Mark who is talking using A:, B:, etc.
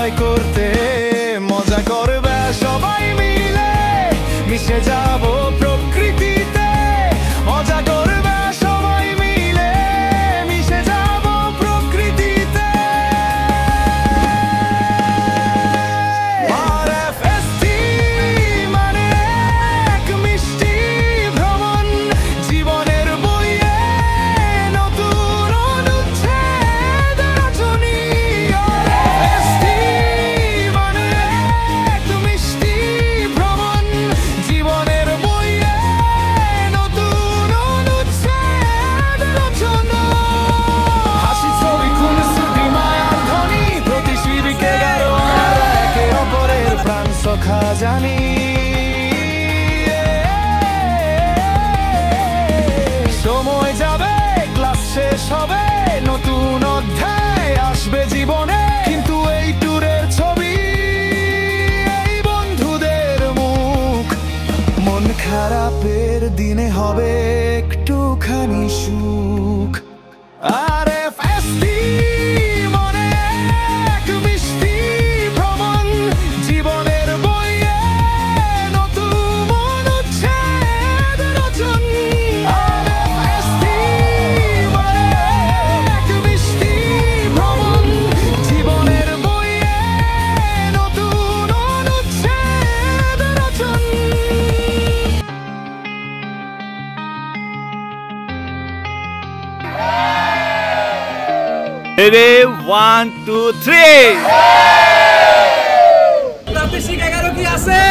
A: Enjoy করতে, মজা করবে সবাই মিলে, মিশে যাব প্রকৃতিতে। মজা করবে সবাই মিলে, মিশে যাব প্রকৃতিতে। RFST মানে এক মিষ্টি ভ্রমণ, জীবনের বইয়ে নতুন অনুচ্ছেদ রচনী। RFST মানে এক মিষ্টি ভ্রমণ, জীবনের বইয়ে নতুন অনুচ্ছেদ রচনা। হাসি ছবি খুন স্মৃতি মায়ার ধ্বনি, প্রতি শিরকে গারো আমরা একে অপরের প্রাণ সখা জানি। সময় যাবে, ক্লাস শেষ হবে, নতুন অধ্যায় আসবে জীবনে, কিন্তু এই ট্যুরের ছবি, এই বন্ধুদের মুখ। মন খারাপের দিনে হবে একটুখানি সুখ। RFST মানে এক মিষ্টি ভ্রমণ, জীবনের বইয়ে নতুন অনুচ্ছেদ রচন। RFST মানে এক মিষ্টি ভ্রমণ, জীবনের বইয়ে নতুন অনুচ্ছেদ রচন।
B: Ready, 1, 2, 3.
C: প্রাদেশিক 11 কি আছে?